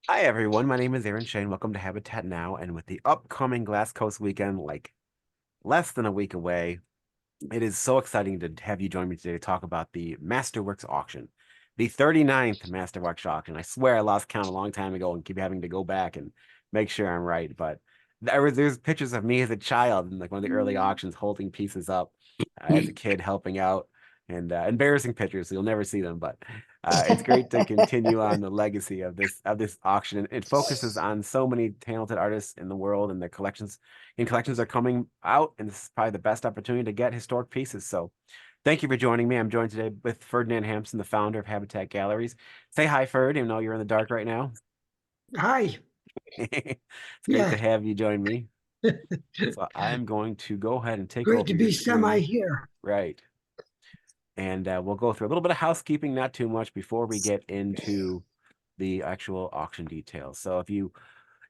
Hi everyone, my name is Aaron Shane. Welcome to Habitat Now. And with the upcoming Glass Coast weekend, like less than a week away, it is so exciting to have you join me today to talk about the MasterWorks auction, the 39th MasterWorks auction. I swear I lost count a long time ago and keep having to go back and make sure I'm right. But there's pictures of me as a child in like one of the early auctions holding pieces up as a kid helping out and embarrassing pictures, so you'll never see them. But it's great to continue on the legacy of this auction. It focuses on so many talented artists in the world, and their collections are coming out, and this is probably the best opportunity to get historic pieces. So thank you for joining me. I'm joined today with Ferdinand Hampson, the founder of Habitat Galleries. Say hi, Ferd, even though you're in the dark right now. Hi. It's great to Yeah. have you join me. So I'm going to go ahead and take Great over to your be semi screen. here. Right. And we'll go through a little bit of housekeeping, not too much, before we get into the actual auction details. So if you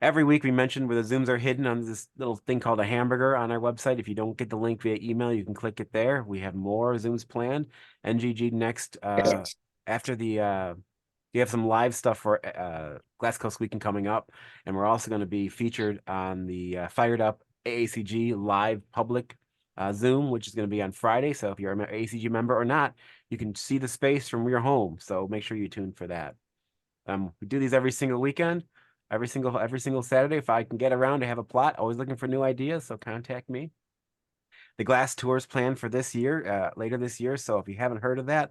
every week we mention where the Zooms are hidden on this little thing called a hamburger on our website. If you don't get the link via email, you can click it there. We have more Zooms planned. NGG next after the you have some live stuff for Glass Coast Weekend coming up, and we're also going to be featured on the Fired Up AACG live public Zoom, which is going to be on Friday. So if you're an AACG member or not, you can see the space from your home. So make sure you tune for that. We do these every single weekend, every single Saturday. If I can get around to have a plot, always looking for new ideas, so contact me. The glass tour is planned for this year, later this year. So if you haven't heard of that,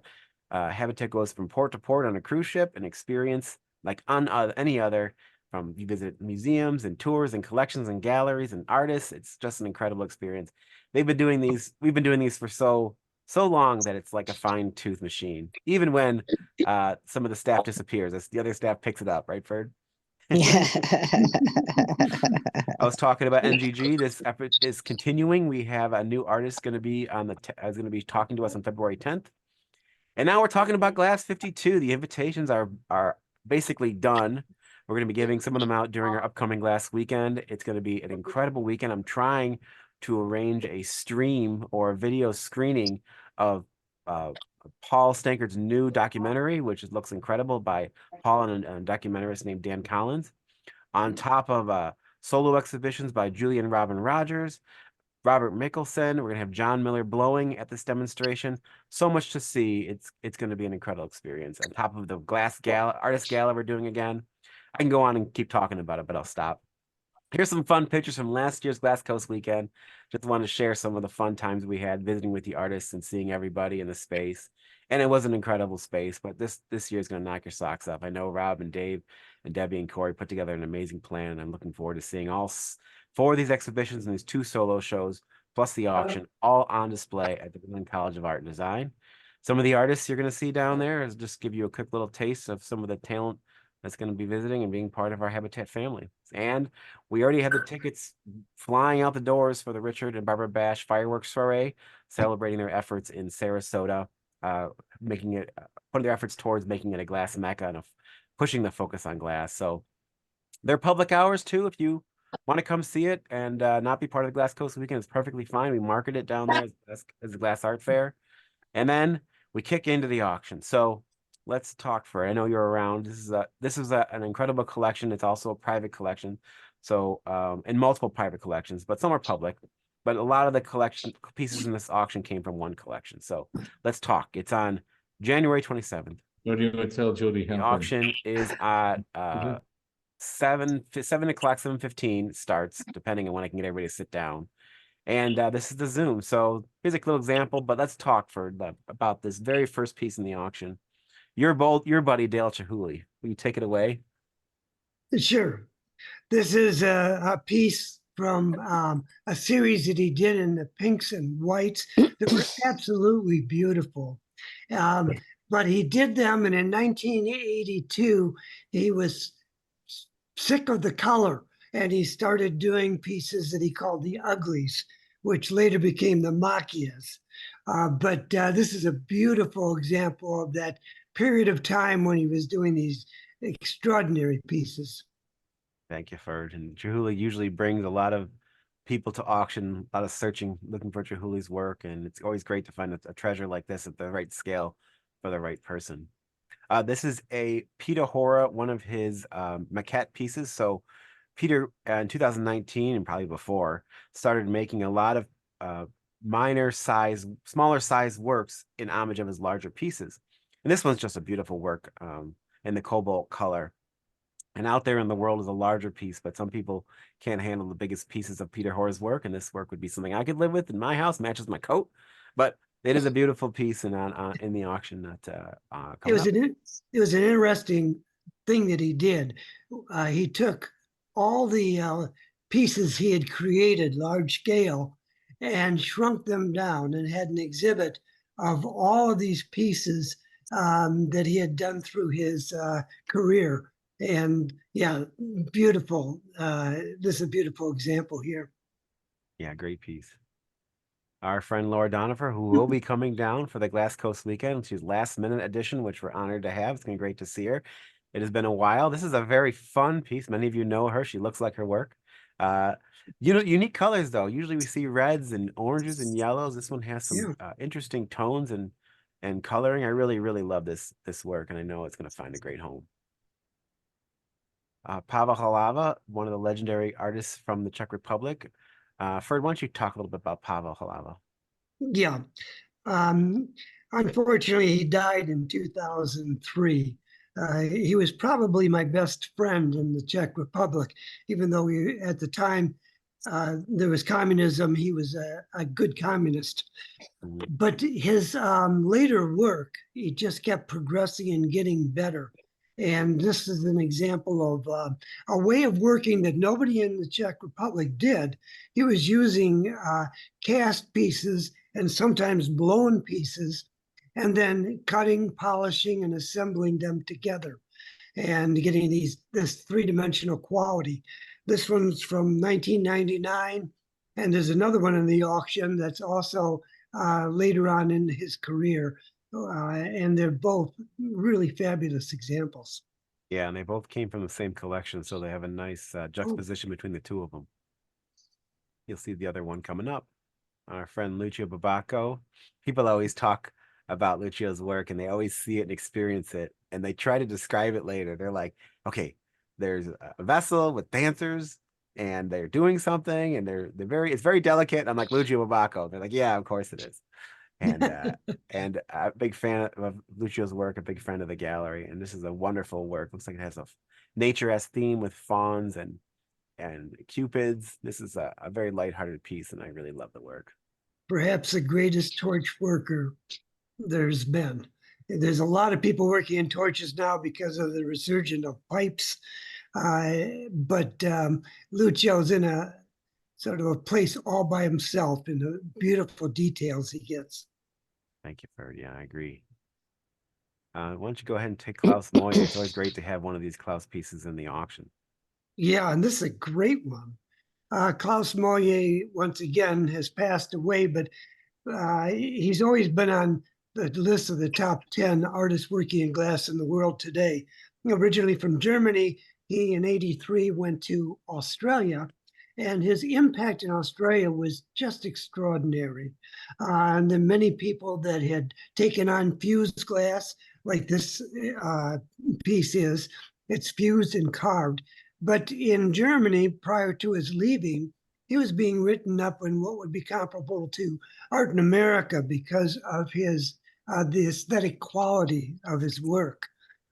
Habitat goes from port to port on a cruise ship and experience like on any other. From you visit museums and tours and collections and galleries and artists. It's just an incredible experience. They've been doing these. We've been doing these for so long that it's like a fine tooth machine. Even when some of the staff disappears, the other staff picks it up, right, Ferd? Yeah. I was talking about NGG. This effort is continuing. We have a new artist going to be is going to be talking to us on February 10th. And now we're talking about Glass 52. The invitations are basically done. We're going to be giving some of them out during our upcoming Glass weekend. It's going to be an incredible weekend. I'm trying to arrange a stream or a video screening of uh, Paul Stanker's new documentary, which looks incredible by Paul and a documentarist named Dan Collins, on top of solo exhibitions by Julian Robin Rogers, Robert Mickelson. We're gonna have John Miller blowing at this demonstration. So much to see. It's going to be an incredible experience. On top of the glass gala, artist gala we're doing again. I can go on and keep talking about it, but I'll stop. Here's some fun pictures from last year's Glass Coast weekend. Just want to share some of the fun times we had visiting with the artists and seeing everybody in the space. And it was an incredible space, but this year is going to knock your socks off. I know Rob and Dave and Debbie and Corey put together an amazing plan, and I'm looking forward to seeing all four of these exhibitions and these two solo shows, plus the auction, all on display at the Berlin College of Art and Design. Some of the artists you're going to see down there is just give you a quick little taste of some of the talent that's going to be visiting and being part of our Habitat family. And we already had the tickets flying out the doors for the Richard and Barbara Bash fireworks soiree, celebrating their efforts in Sarasota, uh, making it putting their efforts towards making it a glass mecca and pushing the focus on glass. So they're public hours too. If you want to come see it and not be part of the Glass Coast weekend, it's perfectly fine. We market it down there as a glass art fair, and then we kick into the auction. So let's talk for. I know you're around. An incredible collection. It's also a private collection. So and multiple private collections, but some are public. But a lot of the collection pieces in this auction came from one collection. So let's talk. It's on January 27th. What do you want to tell Jody The happened? auction is at 7 o'clock, 7:15 starts, depending on when I can get everybody to sit down. And this is the Zoom. So here's a little example, but let's talk about this very first piece in the auction. Your buddy Dale Chihuly. Will you take it away? Sure. This is a piece from a series that he did in the pinks and whites that were absolutely beautiful. Um, but he did them, and in 1982, he was sick of the color, and he started doing pieces that he called the uglies, which later became the macchias. But this is a beautiful example of that period of time when he was doing these extraordinary pieces. Thank you, Ferd. And Chihuly usually brings a lot of people to auction, a lot of searching, looking for Chihuly's work, and it's always great to find a treasure like this at the right scale for the right person. This is a Peter Hora, one of his maquette pieces. So Peter, in 2019 and probably before, started making a lot of uh, smaller size works in homage of his larger pieces. And this one's just a beautiful work in the cobalt color. And out there in the world is a larger piece, but some people can't handle the biggest pieces of Peter Hora's work, and this work would be something I could live with in my house, matches my coat. But it is a beautiful piece, and on in the auction that It coming was up. it was an interesting thing that he did. He took all the pieces he had created large scale and shrunk them down and had an exhibit of all of these pieces that he had done through his career. And yeah, beautiful. This is a beautiful example here. Yeah, great piece. Our friend Laura Donifer, who will be coming down for the Glass Coast weekend. She's last minute edition, which we're honored to have. It's been great to see her. It has been a while. This is a very fun piece. Many of you know her. She looks like her work. Uh, unique colors though. Usually we see reds and oranges and yellows. This one has some Yeah. interesting tones and coloring. I really, really love this work, and I know it's going to find a great home. Pavel Halava, one of the legendary artists from the Czech Republic. Ferd, why don't you talk a little bit about Pavel Halava? Yeah. Um, Unfortunately, he died in 2003. He was probably my best friend in the Czech Republic, even though at the time there was communism, he was a good communist. Mhm. But his later work, he just kept progressing and getting better. And this is an example of a way of working that nobody in the Czech Republic did. He was using cast pieces and sometimes blown pieces, and then cutting, polishing, and assembling them together and getting this three-dimensional quality. This one's from 1999, and there's another one in the auction that's also later on in his career, and they're both really fabulous examples. Yeah, and they both came from the same collection, so they have a nice Oh, juxtaposition between the two of them. You'll see the other one coming up. Our friend Lucio Babacco. People always talk about Lucio's work and they always see it and experience it, and they try to describe it later. They're like, okay, there's a vessel with dancers and they're doing something and they're very it's very delicate. I'm like Lucio Babacco. They're like, yeah, of course it is. And and a big fan of Lucio's work, a big friend of the gallery. And this is a wonderful work. Looks like it has a nature-esque theme with fawns and cupids. This is a very lighthearted piece, and I really love the work. perhaps the greatest torch worker there's been. There's a lot of people working in torches now because of the resurgence of pipes, but Lucio's in a sort of a place all by himself in the beautiful details he gets. Thank you, Ferd. Yeah, I agree. Why don't you go ahead and take Klaus Moye? It's always great to have one of these Klaus pieces in the auction. Yeah, and this is a great one. Klaus Moye, once again, has passed away, but he's always been on the list of the top 10 artists working in glass in the world today. Originally from Germany, he in 83 went to Australia, and his impact in Australia was just extraordinary. And the many people that had taken on fused glass, like this uh, piece is, it's fused and carved. But in Germany, prior to his leaving, he was being written up in what would be comparable to art in America because of his the aesthetic quality of his work.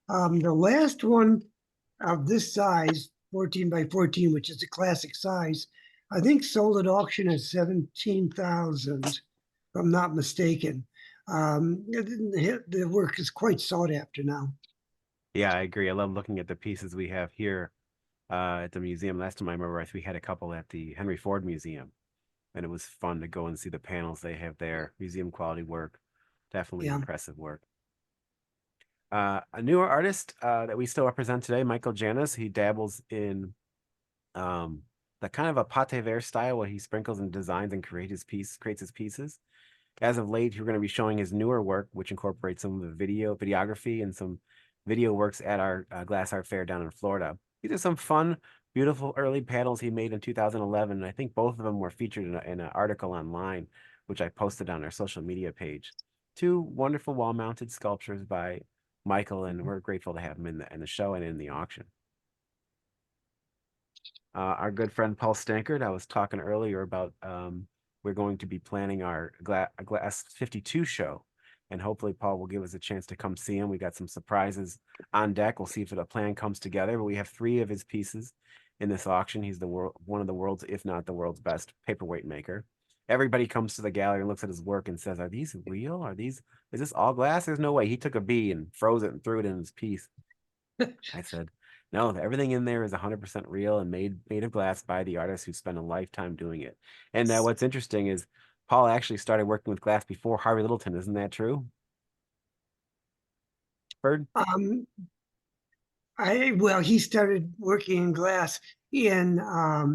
The last one of this size, 14 by 14, which is a classic size, I think sold at auction at 17,000, if I'm not mistaken. The work is quite sought after now. Yeah, I agree. I love looking at the pieces we have here at the museum. Last time I remember, we had a couple at the Henry Ford Museum, and it was fun to go and see the panels they have there. Museum quality work, definitely Yeah, impressive work. A newer artist that we still represent today, Michael Janis. He dabbles in um, the kind of a pate verre style where he sprinkles and designs and creates his pieces. As of late, you're going to be showing his newer work, which incorporates some of the videography, and some video works at our Glass Art Fair down in Florida. These are some fun, beautiful early panels he made in 2011. And I think both of them were featured in an article online, which I posted on our social media page. Two wonderful wall-mounted sculptures by Michael, and we're grateful to have him in the show and in the auction. Our good friend Paul Stankard, I was talking earlier about we're going to be planning our Glass 52 show. And hopefully Paul will give us a chance to come see him. We got some surprises on deck. We'll see if the plan comes together. But we have 3 of his pieces in this auction. He's one of the world's, if not the world's best paperweight maker. Everybody comes to the gallery and looks at his work and says, "Are these real? Is this all glass?" There's no way. He took a bee and froze it and threw it in his piece. I said, "No, everything in there is 100% real and made of glass by the artist who spent a lifetime doing it." And what's interesting is Paul actually started working with glass before Harvey Littleton. Isn't that true? Bird? Um, well, he started working in glass in uh,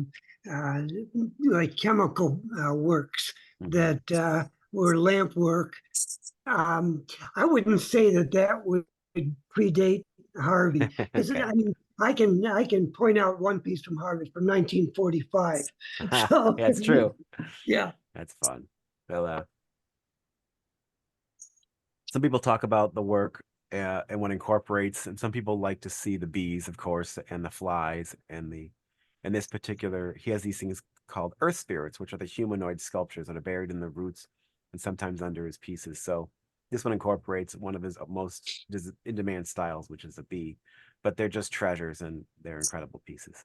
like chemical works Mhm. that were lamp work. Um, I wouldn't say that that would predate Harvey. Is it? Okay. I mean, I can point out one piece from Harvey from 1945. So Yeah, it's true. yeah, That's fun. Well, some people talk about the work and what incorporates, and some people like to see the bees, of course, and the flies, and this particular, he has these things called earth spirits, which are the humanoid sculptures that are buried in the roots and sometimes under his pieces. So this one incorporates one of his most in-demand styles, which is a bee, but they're just treasures and they're incredible pieces.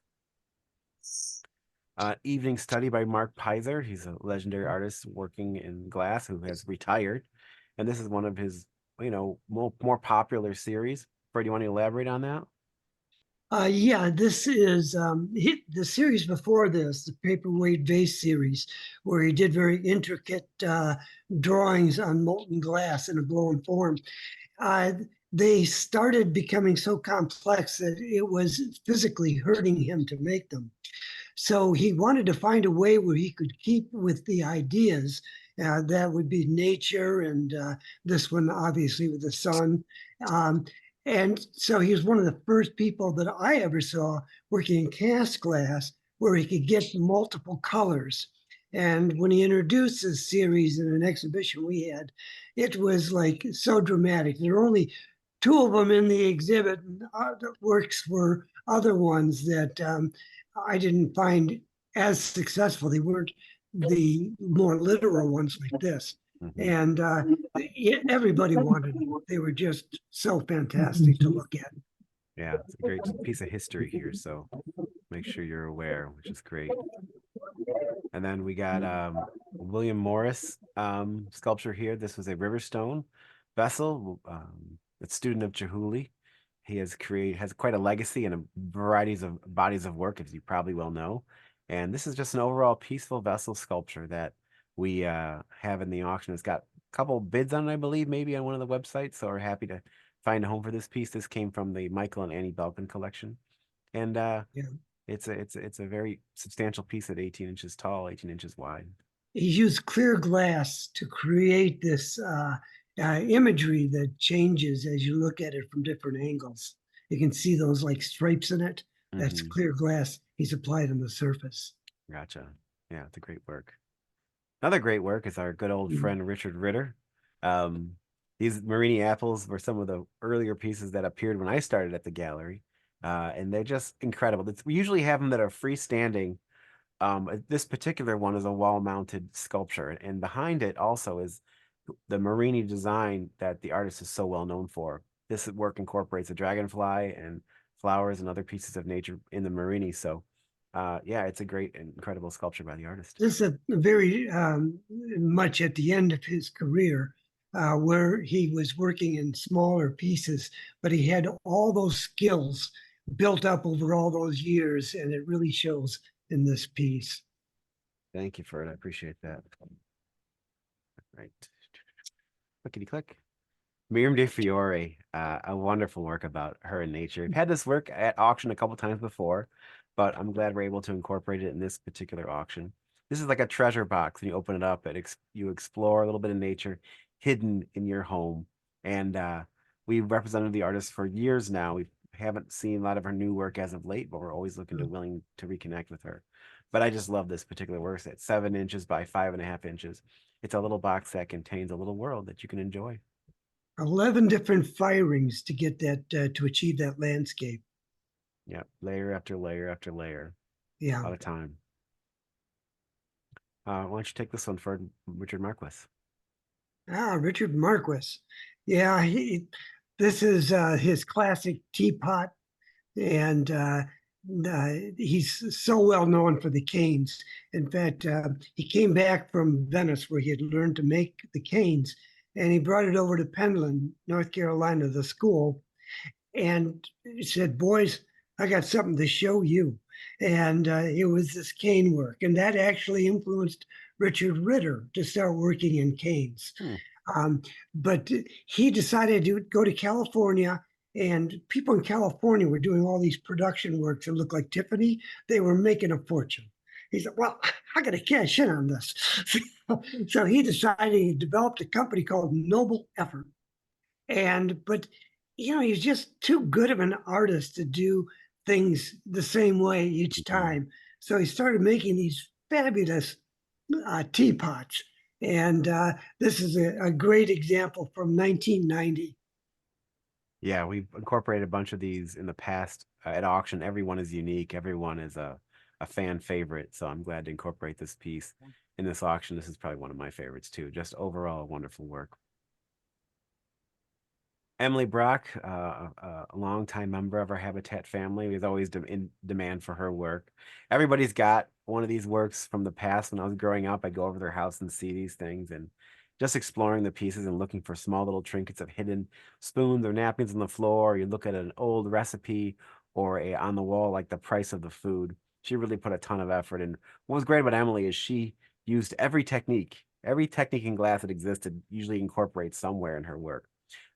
Evening Study by Mark Pizer. He's a legendary artist working in glass who has retired. And this is one of his, more popular series. Fred, do you want to elaborate on that? yeah. This is the series before this, the paperweight vase series, where he did very intricate drawings on molten glass in a blown form. uh, they started becoming so complex that it was physically hurting him to make them. So he wanted to find a way where he could keep with the ideas. That would be nature, and this one obviously with the sun. Um, and so he was one of the first people that I ever saw working in cast glass where he could get multiple colors. And when he introduced this series in an exhibition we had, it was like so dramatic. There were only 2 of them in the exhibit, and the works were other ones that I didn't find as successful. They weren't the more literal ones like this. Hmm. And everybody wanted them. They were just so fantastic to look at. Yeah, it's a great piece of history here. So make sure you're aware, which is great. And then we got William Morris sculpture here. This was a Riverstone vessel, a student of Chihuly. He has quite a legacy and a varieties of bodies of work, as you probably well know. And this is just an overall peaceful vessel sculpture that we have in the auction. It's got a couple bids on it, I believe, maybe on one of the websites. So we're happy to find a home for this piece. This came from the Michael and Annie Belkin collection. And Yeah. it's a very substantial piece at 18 inches tall, 18 inches wide. He used clear glass to create this imagery that changes as you look at it from different angles. You can see those like stripes in it. That's Hmm. clear glass he's applied on the surface. Gotcha. Yeah, it's a great work. Another great work is our good old Mhm. friend Richard Ritter. Um, these Marini apples were some of the earlier pieces that appeared when I started at the gallery, and they're just incredible. We usually have them that are freestanding. This particular one is a wall-mounted sculpture, and behind it also is the Marini design that the artist is so well known for. This work incorporates a dragonfly and flowers and other pieces of nature in the Marini. So, yeah, it's a great and incredible sculpture by the artist. This is a very much at the end of his career, where he was working in smaller pieces, but he had all those skills built up over all those years, and it really shows in this piece. Thank you for it. I appreciate that. Right. Clickety click. Miriam de Fiore, a wonderful work about her and nature. I've had this work at auction a couple times before, but I'm glad we're able to incorporate it in this particular auction. This is like a treasure box, and you open it up, you explore a little bit of nature hidden in your home. And we've represented the artist for years now. We haven't seen a lot of her new work as of late, but we're always willing to reconnect with her. But I just love this particular work. It's 7 inches by 5.5 inches. It's a little box that contains a little world that you can enjoy. 11 different firings to get that to achieve that landscape. Yeah, layer after layer after layer. A Yeah. lot of time. Why don't you take this one for Richard Marquis? Richard Marquis. Yeah, this is his classic teapot, and he's so well known for the canes. In fact, he came back from Venice where he had learned to make the canes, and he brought it over to Pendleton, North Carolina, the school, and he said, "Boys, I got something to show you." And it was this cane work, and that actually influenced Richard Ritter to start working in canes. Hmm. Um, but he decided to go to California, and people in California were doing all these production works that looked like Tiffany. They were making a fortune. He said, "Well, I got to cash in on this." So he decided he developed a company called Noble Effort. And, but, he's just too good of an artist to do things the same way each Mhm. time. So he started making these fabulous teapots. And this is a great example from 1990. Yeah, we've incorporated a bunch of these in the past at auction. Everyone is unique. Everyone is a fan favorite. So I'm glad to incorporate this piece in this auction. This is probably one of my favorites too. Just overall wonderful work. Emily Brock, a longtime member of our Habitat family, was always in demand for her work. Everybody's got one of these works from the past. When I was growing up, I'd go over their house and see these things and just exploring the pieces and looking for small little trinkets of hidden spoons or napkins on the floor. You look at an old recipe or a on the wall, like the price of the food. She really put a ton of effort. And what was great about Emily is she used every technique in glass that existed, usually incorporates somewhere in her work.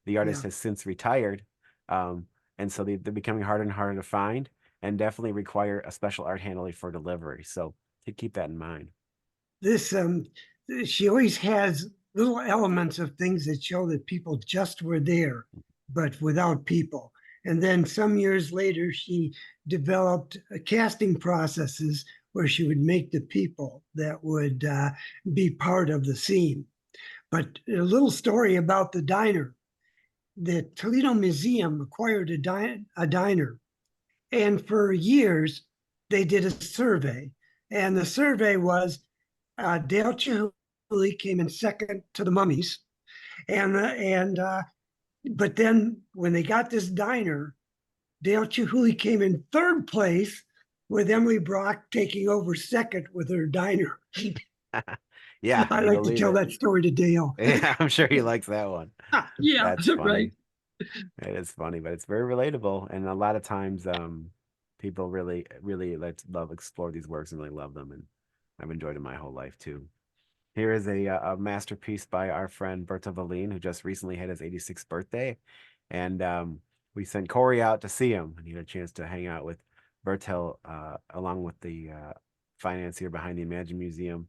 The artist Yeah. has since retired, um, and so they're becoming harder and harder to find, and definitely require a special art handling for delivery. So to keep that in mind. This, she always has little elements of things that show that people just were there, but without people. And then some years later, she developed casting processes where she would make the people that would be part of the scene. But a little story about the diner. The Toledo Museum acquired a diner, and for years they did a survey. And the survey was Dale Chihuly came in second to the Mummies, and but then when they got this diner, Dale Chihuly came in third place, with Emily Brock taking over second with her diner. Yeah, I you like to believe tell it. that story to Dale. Yeah, I'm sure he likes that one. Yeah, That's right. funny. It is funny, but it's very relatable. And a lot of times, people really love explore these works and really love them. And I've enjoyed it my whole life too. Here is a masterpiece by our friend Berta Valine, who just recently had his 86th birthday. And we sent Corey out to see him, and he had a chance to hang out with Bertel, along with the financier behind the Imagine Museum,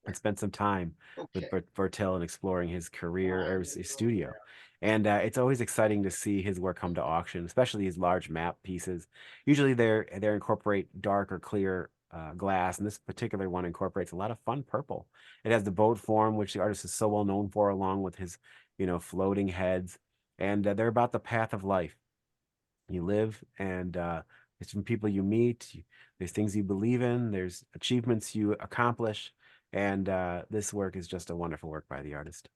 and spent some time with Bertel and exploring his career or his studio. And it's always exciting to see his work come to auction, especially these large map pieces. Usually they incorporate dark or clear glass, and this particular one incorporates a lot of fun purple. It has the boat form, which the artist is so well known for, along with his, floating heads. And they're about the path of life. You live, and it's from people you meet. There's things you believe in. There's achievements you accomplish, and this work is just a wonderful work by the artist.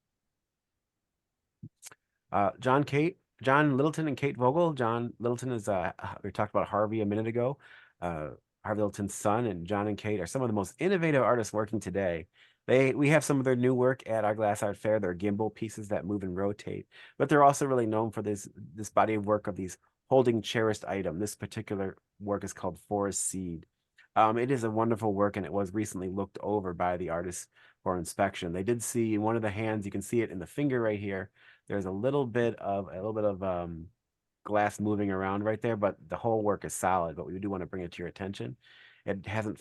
John Littleton and Kate Vogel. John Littleton is we talked about Harvey a minute ago. Uh, Harvey Littleton's son, and John and Kate are some of the most innovative artists working today. We have some of their new work at our Glass Art Fair. They're gimbal pieces that move and rotate, but they're also really known for this body of work of these holding cherished item. This particular work is called Forest Seed. It is a wonderful work, and it was recently looked over by the artist for inspection. They did see in one of the hands, you can see it in the finger right here. There's a little bit of glass moving around right there, but the whole work is solid. But we do want to bring it to your attention. It hasn't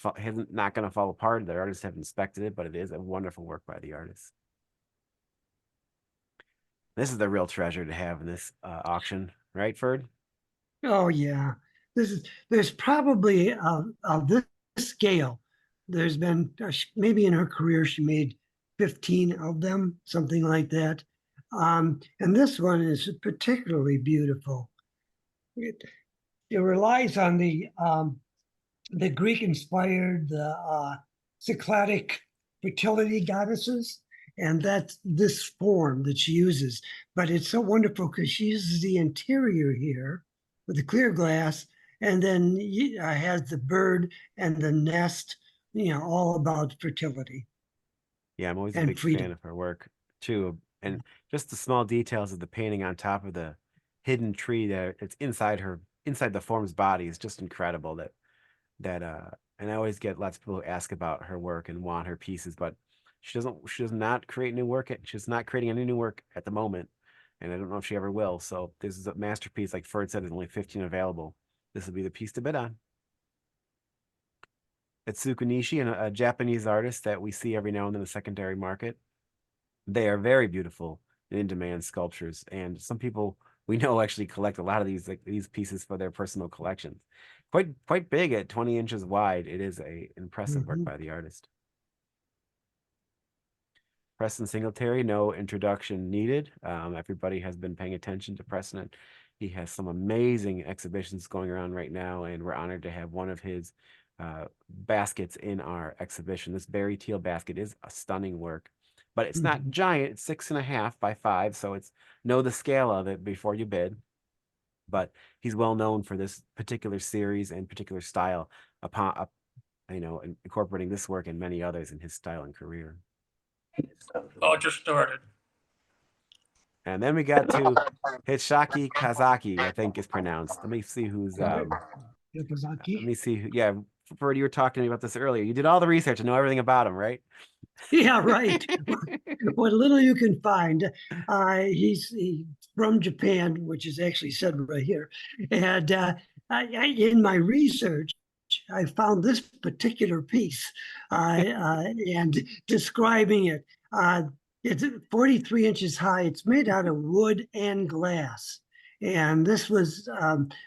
not going to fall apart. The artists have inspected it, but it is a wonderful work by the artist. This is the real treasure to have in this auction, right, Ferd? Oh yeah, there's probably of this scale. There's been maybe in her career she made 15 of them, something like that. And this one is particularly beautiful. It, it relies on the Greek-inspired Cycladic fertility goddesses, and that's this form that she uses. But it's so wonderful because she uses the interior here with the clear glass, and then has the bird and the nest, all about fertility Yeah, I'm always a and big fan freedom. of her work too. And just the small details of the painting on top of the hidden tree that it's inside the form's body is just incredible. And I always get lots of people who ask about her work and want her pieces, but she does not create new work. She's not creating any new work at the moment. And I don't know if she ever will. So this is a masterpiece. Like Ferd said, there's only 15 available. This will be the piece to bid on. It's Tsukunishi, a Japanese artist that we see every now and then in the secondary market. They are very beautiful and in-demand sculptures, and some people we know actually collect a lot of these pieces for their personal collections. Quite big at 20 inches wide. It is a impressive work Mhm. by the artist. Preston Singletary, no introduction needed. Everybody has been paying attention to Preston. He has some amazing exhibitions going around right now, and we're honored to have one of his baskets in our exhibition. This berry teal basket is a stunning work, but it's not Mhm. giant. It's 6.5 by 5, so it's know the scale of it before you bid. But he's well known for this particular series and particular style, incorporating this work and many others in his style and career. Oh, it just started. And then we got to Hitchaki Kazaki, I think is pronounced. Let me see who's let Yokozaki. me see who, yeah, Ferd, you were talking to me about this earlier. You did all the research and know everything about him, right? Yeah, right. What little you can find. He's from Japan, which is actually said right here. And in my research, I found this particular piece and describing it. It's 43 inches high. It's made out of wood and glass. And this was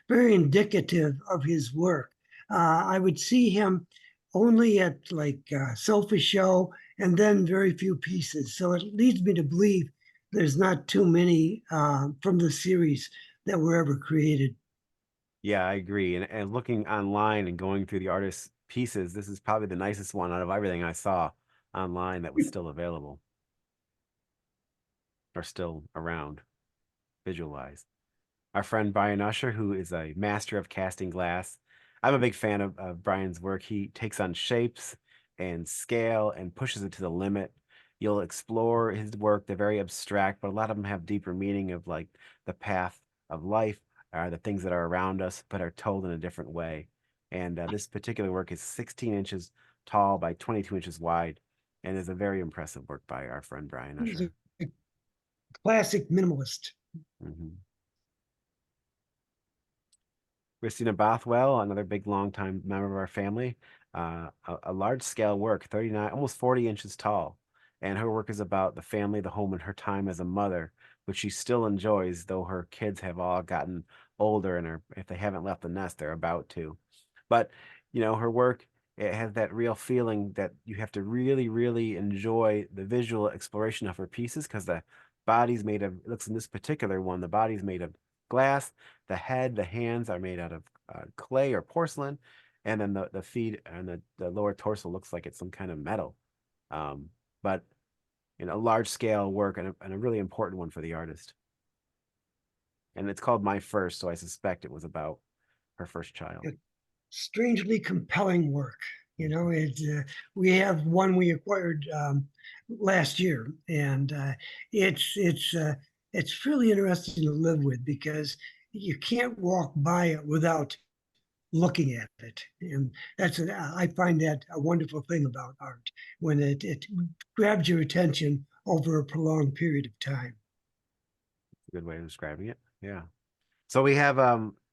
very indicative of his work. I would see him only at like Sofa Show and then very few pieces. So it leads me to believe there's not too many from the series that were ever created. Yeah, I agree. And looking online and going through the artist's pieces, this is probably the nicest one out of everything I saw online that was still available or still around, visualized. Our friend Brian Usher, who is a master of casting glass. I'm a big fan of Brian's work. He takes on shapes and scale and pushes it to the limit. You'll explore his work. They're very abstract, but a lot of them have deeper meaning of like the path of life are the things that are around us, but are told in a different way. And this particular work is 16 inches tall by 22 inches wide and is a very impressive work by our friend Brian He's Usher. a classic minimalist. Mhm. Christina Bothwell, another big longtime member of our family, a large scale work, 39, almost 40 inches tall. And her work is about the family, the home, and her time as a mother, which she still enjoys, though her kids have all gotten older and if they haven't left the nest, they're about to. But, her work, it has that real feeling that you have to really, really enjoy the visual exploration of her pieces because the body's made of, it looks in this particular one, the body's made of glass, the head, the hands are made out of clay or porcelain, and then the feet and the lower torso looks like it's some kind of metal. Um, but a large scale work and a really important one for the artist. And it's called My First, so I suspect it was about her first child. Strangely compelling work. We have one we acquired last year, and it's really interesting to live with because you can't walk by it without looking at it, and I find that a wonderful thing about art when it grabs your attention over a prolonged period of time. A good way of describing it. Yeah. So we have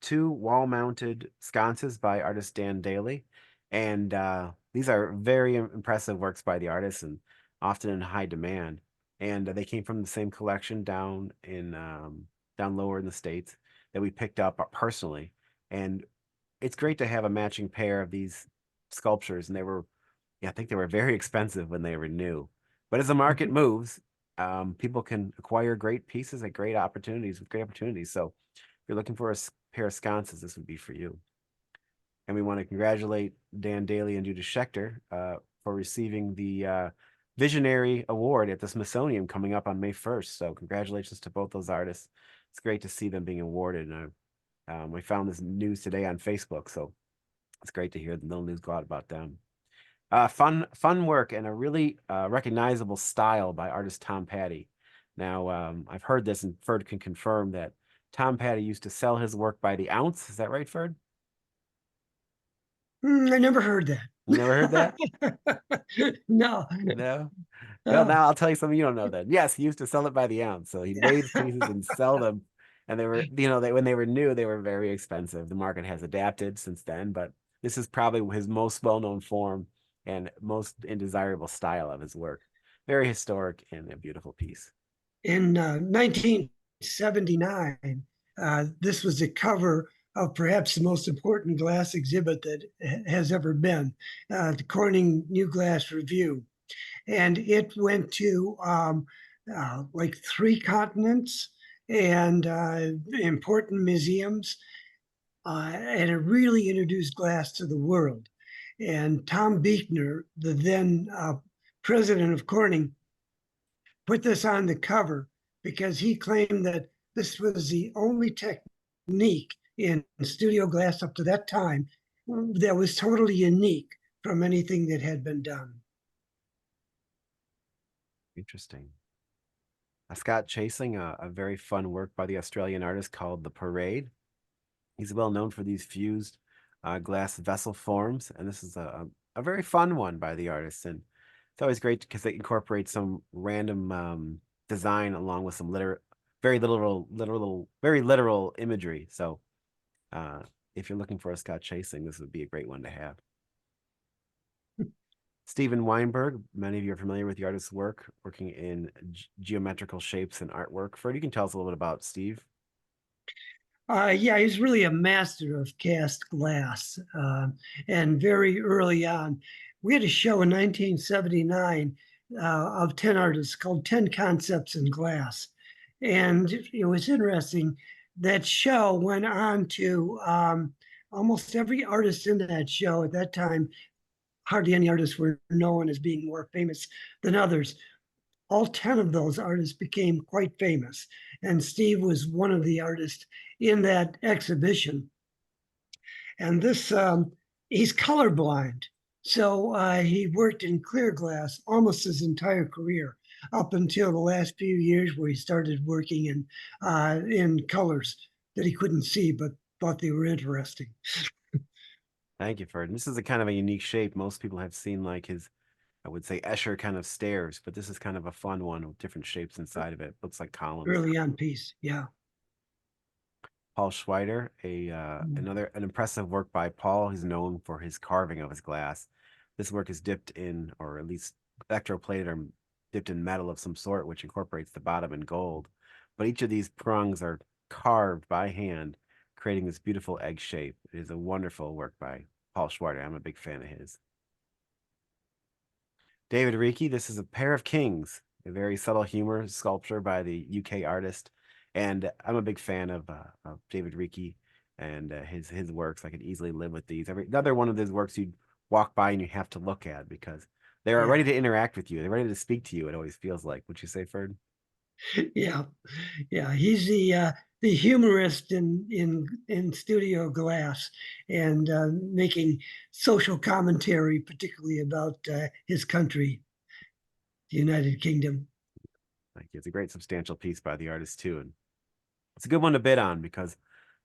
two wall-mounted sconces by artist Dan Daly, and these are very impressive works by the artist and often in high demand. And they came from the same collection down lower in the States that we picked up personally. And it's great to have a matching pair of these sculptures, and yeah, I think they were very expensive when they were new. But as the market moves, people can acquire great pieces at great opportunities with great opportunities. So if you're looking for a pair of sconces, this would be for you. And we want to congratulate Dan Daly and Judith Schechter for receiving the Visionary Award at the Smithsonian coming up on May 1st. So congratulations to both those artists. It's great to see them being awarded. And we found this news today on Facebook, so it's great to hear the little news go out about them. Fun work and a really recognizable style by artist Tom Patty. Now, I've heard this, and Ferd can confirm that Tom Patty used to sell his work by the ounce. Is that right, Ferd? I never heard that. You never heard that? No. No. Well, now I'll tell you something you don't know then. Yes, he used to sell it by the ounce. So he'd weigh his pieces and sell them. And they were, when they were new, they were very expensive. The market has adapted since then, but this is probably his most well-known form and most indesirable style of his work. Very historic and a beautiful piece. In 1979, this was the cover of perhaps the most important glass exhibit that has ever been, the Corning New Glass Review. And it went to like 3 continents and important museums. And it really introduced glass to the world. And Tom Buechner, the then president of Corning, put this on the cover because he claimed that this was the only technique in studio glass up to that time that was totally unique from anything that had been done. Interesting. Scott Chasing, a very fun work by the Australian artist called The Parade. He's well known for these fused glass vessel forms, and this is a very fun one by the artist. And it's always great because it incorporates some random design along with some very literal imagery. So if you're looking for a Scott Chasing, this would be a great one to have. Steven Weinberg, many of you are familiar with the artist's work, working in geometrical shapes and artwork. Fred, you can tell us a little bit about Steve. Yeah, he's really a master of cast glass. And very early on, we had a show in 1979 of 10 artists called 10 Concepts in Glass. And it was interesting. That show went on to almost every artist in that show at that time. Hardly any artists were known as being more famous than others. All 10 of those artists became quite famous. And Steve was one of the artists in that exhibition. And this, he's colorblind. So he worked in clear glass almost his entire career up until the last few years where he started working in colors that he couldn't see, but thought they were interesting. Thank you, Ferd. This is a kind of a unique shape. Most people have seen like his, I would say, Escher kind of stairs, but this is kind of a fun one with different shapes inside of it. Looks like columns. Early on piece, yeah. Paul Schweider, an impressive work by Paul. He's known for his carving of his glass. This work is dipped in, or at least electroplated or dipped in metal of some sort, which incorporates the bottom in gold. But each of these prongs are carved by hand, creating this beautiful egg shape. It is a wonderful work by Paul Schweider. I'm a big fan of his. David Ricci, this is a pair of kings, a very subtle humor sculpture by the UK artist. And I'm a big fan of David Ricci and his works. I could easily live with these. Another one of those works you'd walk by and you have to look at because they're ready to interact with you. They're ready to speak to you, it always feels like. Would you say, Ferd? Yeah, he's the humorist in studio glass and making social commentary, particularly about his country, the United Kingdom. Like, it's a great substantial piece by the artist too, and it's a good one to bid on because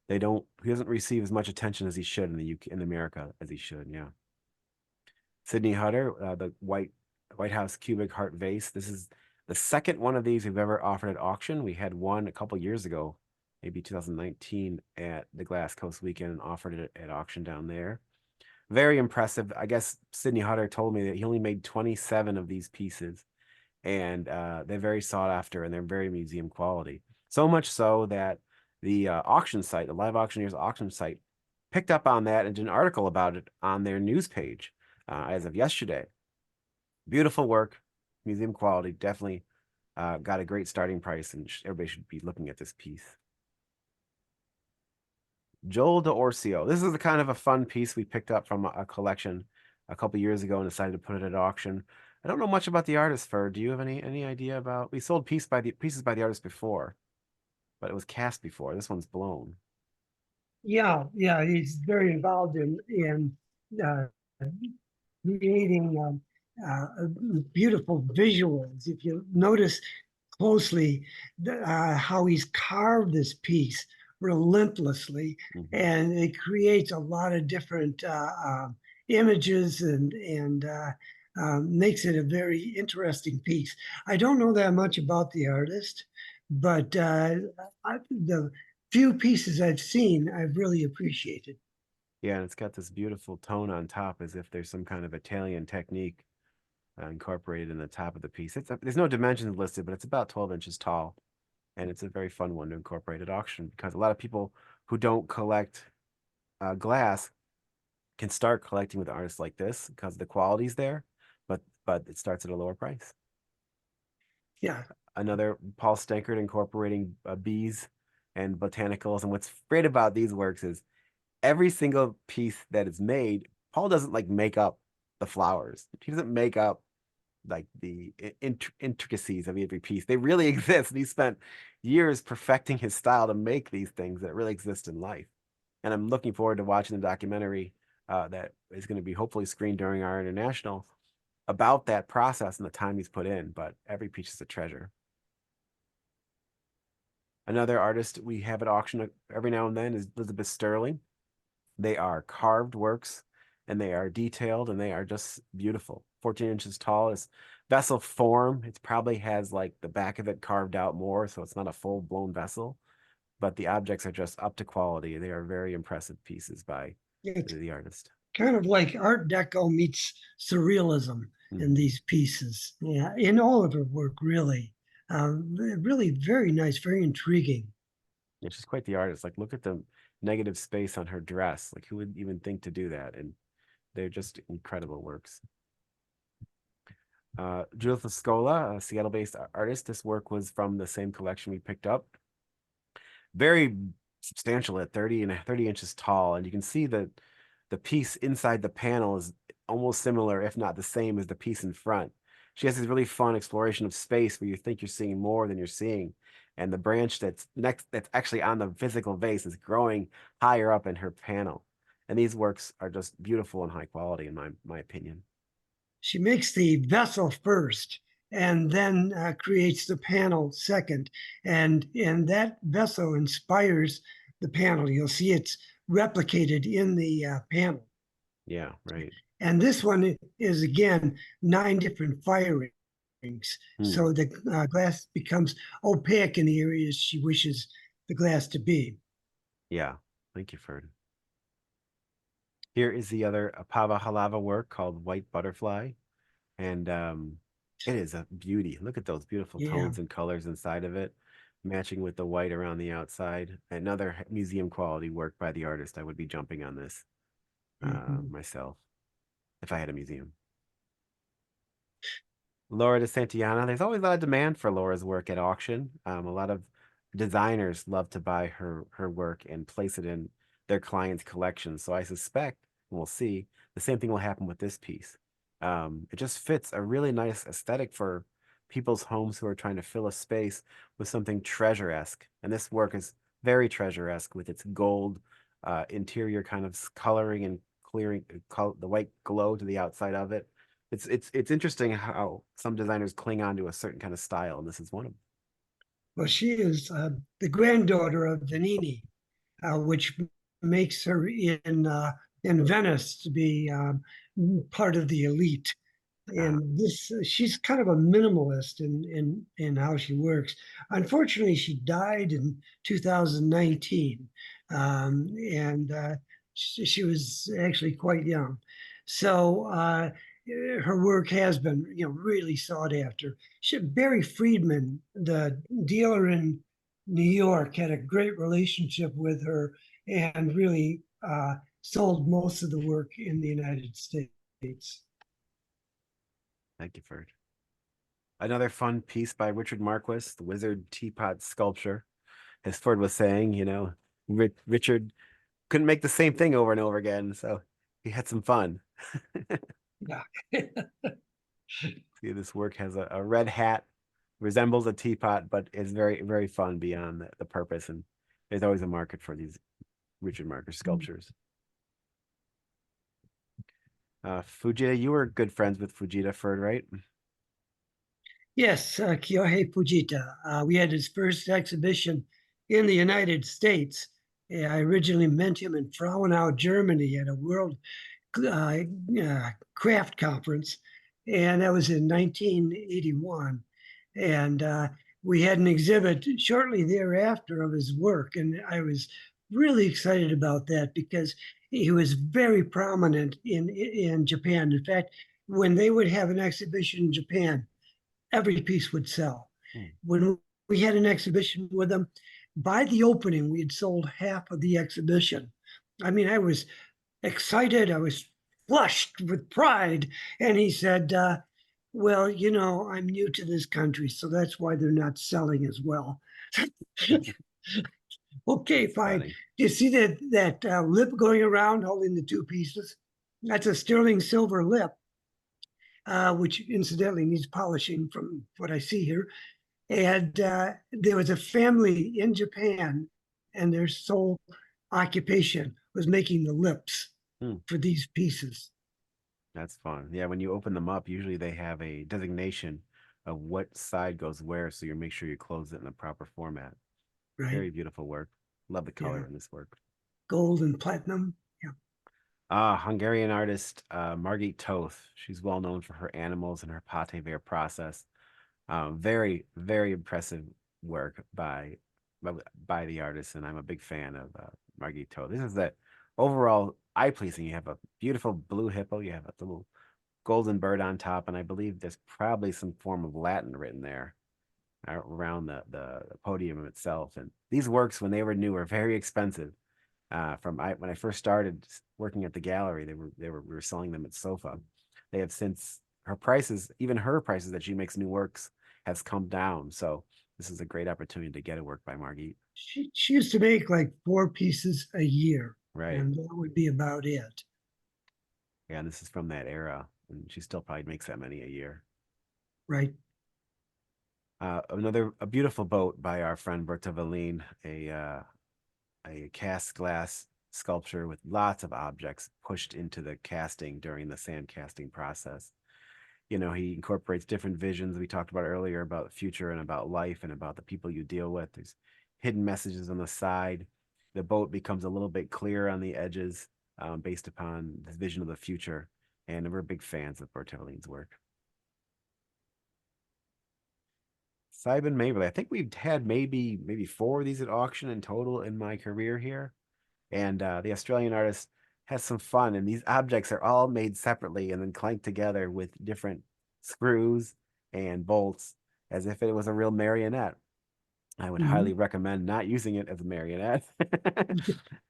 he doesn't receive as much attention as he should in the UK, in America as he should. Yeah. Sydney Hutter, the White House cubic heart vase. This is the second one of these we've ever offered at auction. We had one a couple years ago, maybe 2019, at the Glass Coast weekend and offered it at auction down there. Very impressive. I guess Sydney Hutter told me that he only made 27 of these pieces, and they're very sought after and they're very museum quality. So much so that the auction site, the Live Auctioneers auction site, picked up on that and did an article about it on their news page as of yesterday. Beautiful work, museum quality, definitely got a great starting price, and everybody should be looking at this piece. Joel D'Orsio. This is a kind of a fun piece we picked up from a collection a couple years ago and decided to put it at auction. I don't know much about the artist, Fer. Do you have any idea about? We sold pieces by the artist before, but it was cast before. This one's blown. Yeah, yeah, he's very involved in uh, creating beautiful visuals. If you notice closely how he's carved this piece relentlessly, and it creates a lot of different images and makes it a very interesting piece. I don't know that much about the artist, but the few pieces I've seen, I've really appreciated. Yeah, and it's got this beautiful tone on top, as if there's some kind of Italian technique incorporated in the top of the piece. There's no dimensions listed, but it's about 12 inches tall, and it's a very fun one to incorporate at auction because a lot of people who don't collect glass can start collecting with artists like this because the quality's there, but it starts at a lower price. Yeah, Another Paul Stankert incorporating bees and botanicals, and what's great about these works is every single piece that is made, Paul doesn't like make up the flowers. He doesn't make up like the intricacies of every piece. They really exist. And he spent years perfecting his style to make these things that really exist in life. And I'm looking forward to watching the documentary that is going to be hopefully screened during our international about that process and the time he's put in. But every piece is a treasure. Another artist we have at auction every now and then is Elizabeth Sterling. They are carved works, and they are detailed, and they are just beautiful. 14 inches tall is vessel form. It probably has like the back of it carved out more, so it's not a full-blown vessel, but the objects are just up to quality. They are very impressive pieces by it's the artist. kind of like Art Deco meets surrealism in these pieces. Yeah, in all of her work, really. Really very nice, very intriguing. Yeah, she's quite the artist. Like, look at the negative space on her dress. Like, who would even think to do that? And they're just incredible works. Judith Scola, a Seattle-based artist. This work was from the same collection we picked up. Very substantial at 30 inches tall, and you can see that the piece inside the panel is almost similar, if not the same, as the piece in front. She has this really fun exploration of space where you think you're seeing more than you're seeing, and the branch that's actually on the physical vase is growing higher up in her panel. And these works are just beautiful and high quality, in my opinion. She makes the vessel first and then creates the panel second. And that vessel inspires the panel. You'll see it's replicated in the panel. Yeah, right. And this one is, again, 9 different firings. So the glass becomes opaque in the areas she wishes the glass to be. Yeah, thank you, Ferd. Here is the other Apava Halava work called White Butterfly. And it is a beauty. Look at those beautiful tones and colors inside of it, matching with the white around the outside. Another museum quality work by the artist. I would be jumping on this myself if I had a museum. Laura de Santillana. There's always a lot of demand for Laura's work at auction. A lot of designers love to buy her work and place it in their clients' collections. So I suspect, and we'll see, the same thing will happen with this piece. It just fits a really nice aesthetic for people's homes who are trying to fill a space with something treasure-esque. And this work is very treasure-esque with its gold interior kind of coloring and clearing the white glow to the outside of it. It's interesting how some designers cling on to a certain kind of style, and this is one of them. Well, she is the granddaughter of Vanini, which makes her in Venice to be part of the elite. And this, she's kind of a minimalist in how she works. Unfortunately, she died in 2019, and she was actually quite young. So her work has been, really sought after. Barry Friedman, the dealer in New York, had a great relationship with her and really sold most of the work in the United States. Thank you, Ferd. Another fun piece by Richard Marquis, the Wizard Teapot Sculpture. As Ford was saying, Richard couldn't make the same thing over and over again, so he had some fun. Yeah. See, this work has a red hat, resembles a teapot, but is very, very fun beyond the purpose. And there's always a market for these Richard Marquis sculptures. Fujita, you were good friends with Fujita Ferd, right? Yes, Kyohei Fujita. We had his first exhibition in the United States. I originally met him in Frauenau, Germany, at a world craft conference, and that was in 1981. And we had an exhibit shortly thereafter of his work, and I was really excited about that because he was very prominent in Japan. In fact, when they would have an exhibition in Japan, every piece would sell. Hmm. When we had an exhibition with them, by the opening, we had sold half of the exhibition. I mean, I was excited. I was flushed with pride. And he said, well, I'm new to this country, so that's why they're not selling as well. Okay, That's fine. funny. Do you see that lip going around holding the two pieces? That's a sterling silver lip, which incidentally needs polishing from what I see here. And there was a family in Japan, and their sole occupation was making the lips Hmm. for these pieces. That's fun. Yeah, when you open them up, usually they have a designation of what side goes where, so you make sure you close it in the proper format. Right? Very beautiful work. Love the color Yeah, in this work. gold and platinum. Yeah. Hungarian artist Margit Toth. She's well known for her animals and her pate verre process. Very, very impressive work by the artist, and I'm a big fan of Margit Toth. This is that overall eye pleasing. You have a beautiful blue hippo. You have a little golden bird on top, and I believe there's probably some form of Latin written there around the podium itself. And these works, when they were new, were very expensive. When I first started working at the gallery, we were selling them at Sofa. They have since even her prices that she makes new works has come down. So this is a great opportunity to get a work by Margit. She used to make like 4 pieces a year, Right. and that would be about it. Yeah, and this is from that era, and she still probably makes that many a year. Right. A beautiful boat by our friend Berta Valin, a cast glass sculpture with lots of objects pushed into the casting during the sand casting process. He incorporates different visions we talked about earlier about the future and about life and about the people you deal with. There's hidden messages on the side. The boat becomes a little bit clearer on the edges based upon this vision of the future. And we're big fans of Bertolin's work. Simon Maverly. I think we've had maybe 4 of these at auction in total in my career here. And the Australian artist has some fun. And these objects are all made separately and then clanked together with different screws and bolts as if it was a real marionette. I would highly recommend not using it as a marionette,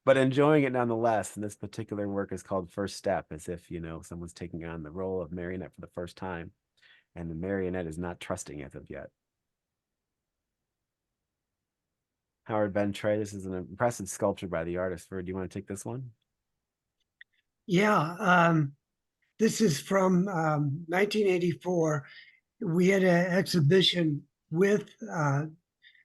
but enjoying it nonetheless. And this particular work is called First Step, as if, someone's taking on the role of marionette for the first time. And the marionette is not trusting as of yet. Howard Bentrey, this is an impressive sculpture by the artist. Do you want to take this one? Yeah. This is from 1984. We had an exhibition with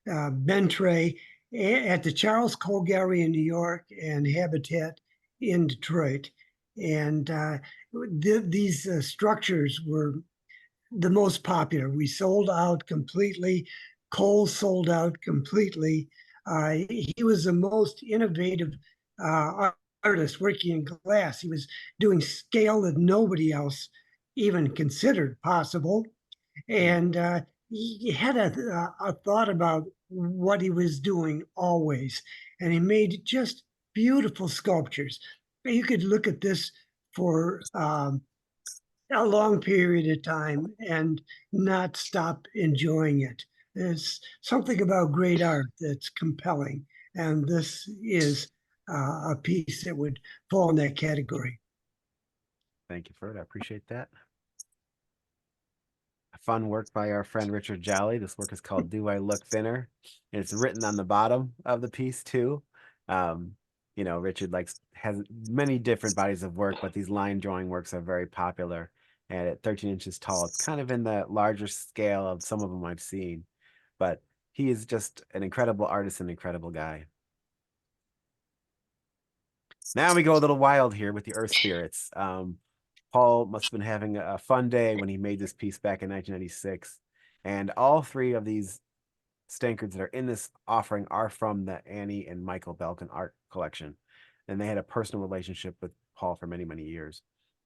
Bentrey at the Charles Cole Gallery in New York and Habitat in Detroit. And these structures were the most popular. We sold out completely. Cole sold out completely. He was the most innovative artist working in glass. He was doing scale that nobody else even considered possible. And he had a thought about what he was doing always. And he made just beautiful sculptures. You could look at this for a long period of time and not stop enjoying it. There's something about great art that's compelling. And this is a piece that would fall in that category. Thank you for it. I appreciate that. fun work by our friend Richard Jolly. This work is called Do I Look Thinner? And it's written on the bottom of the piece too. You know, Richard has many different bodies of work, but these line drawing works are very popular. And at 13 inches tall, it's kind of in the larger scale of some of them I've seen. But he is just an incredible artist and incredible guy. Now we go a little wild here with the Earth Spirits. Paul must have been having a fun day when he made this piece back in 1996. And all three of these Stankards that are in this offering are from the Annie and Michael Belkin art collection. And they had a personal relationship with Paul for many, many years.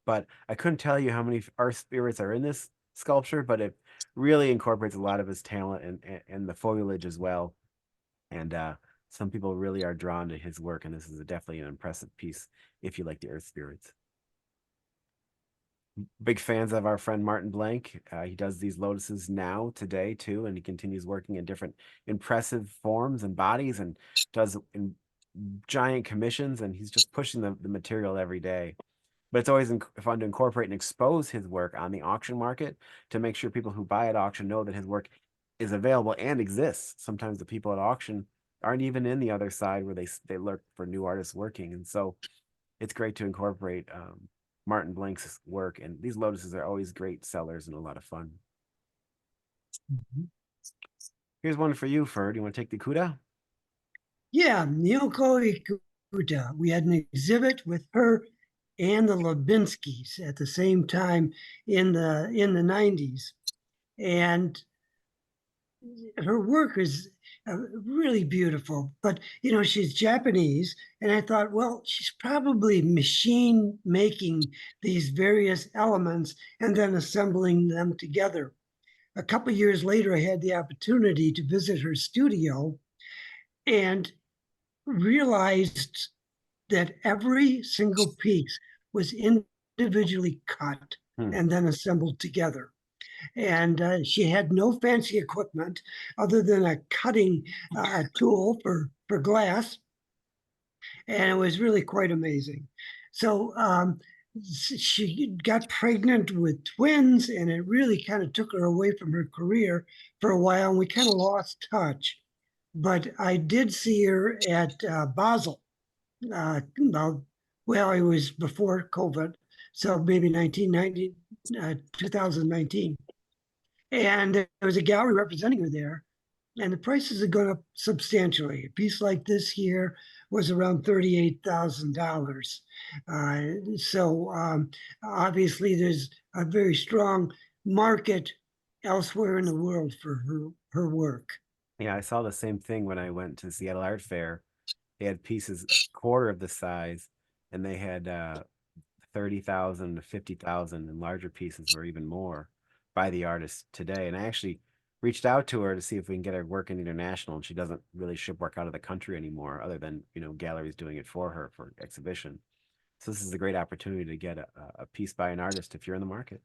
But I couldn't tell you how many Earth Spirits are in this sculpture, but it really incorporates a lot of his talent and the foliage as well. And some people really are drawn to his work, and this is definitely an impressive piece if you like the Earth Spirits. Big fans of our friend Martin Blank. He does these lotuses now today too, and he continues working in different impressive forms and bodies and does in giant commissions, and he's just pushing the material every day. But it's always fun to incorporate and expose his work on the auction market to make sure people who buy at auction know that his work is available and exists. Sometimes the people at auction aren't even in the other side where they look for new artists working, and so it's great to incorporate Martin Blank's work, and these lotuses are always great sellers and a lot of fun. Here's one for you, Fer. Do you want to take the Kuda? Yeah, Nyoko Ikuta. We had an exhibit with her and the Lubinskis at the same time in the 90s. And her work is really beautiful, but you know, she's Japanese, and I thought, well, she's probably machine making these various elements and then assembling them together. A couple of years later, I had the opportunity to visit her studio and realized that every single piece was individually cut and then assembled together. And she had no fancy equipment other than a cutting tool for glass. And it was really quite amazing. So she got pregnant with twins, and it really kind of took her away from her career for a while, and we kind of lost touch. But I did see her at Basel. Well, it was before COVID, so maybe 2019. And there was a gallery representing her there, and the prices had gone up substantially. A piece like this here was around $38,000. So obviously, there's a very strong market elsewhere in the world for her work. Yeah, I saw the same thing when I went to the Seattle Art Fair. They had pieces a quarter of the size, and they had 30,000 to 50,000, and larger pieces were even more by the artist today. And I actually reached out to her to see if we can get her work in international, and she doesn't really ship work out of the country anymore, other than, you know, galleries doing it for her for exhibition. So this is a great opportunity to get a piece by an artist if you're in the market.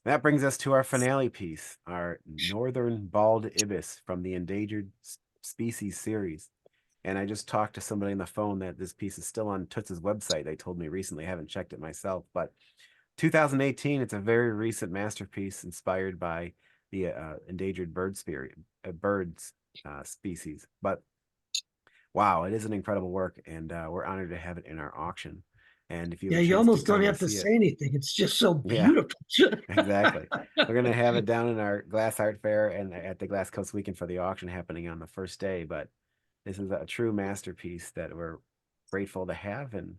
That brings us to our finale piece, our Northern Bald Ibis from the Endangered Species series. And I just talked to somebody on the phone that this piece is still on Toots's website. They told me recently. I haven't checked it myself, but 2018, it's a very recent masterpiece inspired by the endangered birds species. But wow, it is an incredible work, and we're honored to have it in our auction. And if you have a Yeah, you chance to almost don't come and have to see it, say anything. It's just so yeah, beautiful. exactly. We're gonna have it down in our Glass Art Fair and at the Glass Coast Weekend for the auction happening on the first day. But this is a true masterpiece that we're grateful to have and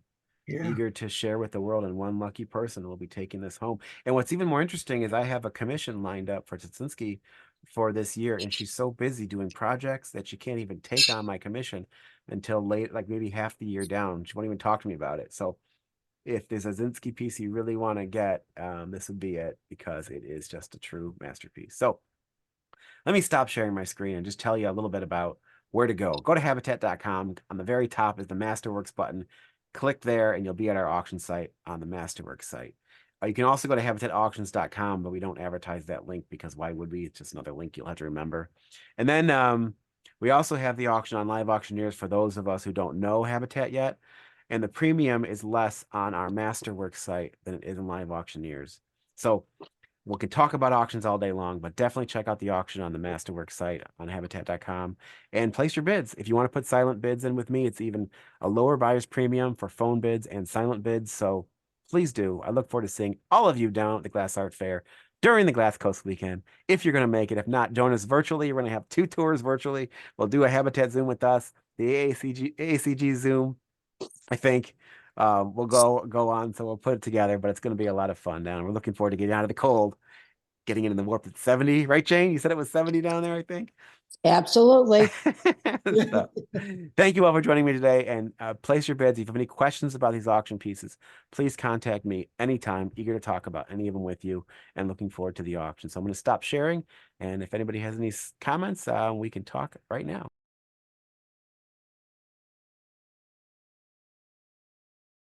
Yeah. eager to share with the world. And one lucky person will be taking this home. And what's even more interesting is I have a commission lined up for Tsinski for this year, and she's so busy doing projects that she can't even take on my commission until late, like maybe half the year down. She won't even talk to me about it. So if there's a Zinsky piece you really want to get, this would be it, because it is just a true masterpiece. So let me stop sharing my screen and just tell you a little bit about where to go. Go to habitat.com. On the very top is the MasterWorks button. Click there and you'll be at our auction site on the MasterWorks site. You can also go to habitatauctions.com, but we don't advertise that link because why would we? It's just another link you'll have to remember. And then we also have the auction on Live Auctioneers for those of us who don't know Habitat yet. And the premium is less on our MasterWorks site than it is in Live Auctioneers. So we can talk about auctions all day long, but definitely check out the auction on the MasterWorks site on habitat.com and place your bids. If you want to put silent bids in with me, it's even a lower buyer's premium for phone bids and silent bids. So please do. I look forward to seeing all of you down at the Glass Art Fair during the Glass Coast weekend. If you're going to make it, if not, join us virtually. We're going to have 2 tours virtually. We'll do a Habitat Zoom with us, the AACG Zoom, I think. We'll go on, so we'll put it together, but it's going to be a lot of fun down. We're looking forward to getting out of the cold, getting into the warp at 70, right, Jane? You said it was 70 down there, I think. Absolutely. So, thank you all for joining me today, and place your bids. If you have any questions about these auction pieces, please contact me anytime. Eager to talk about any of them with you, and looking forward to the auction. So I'm going to stop sharing, and if anybody has any comments, we can talk right now.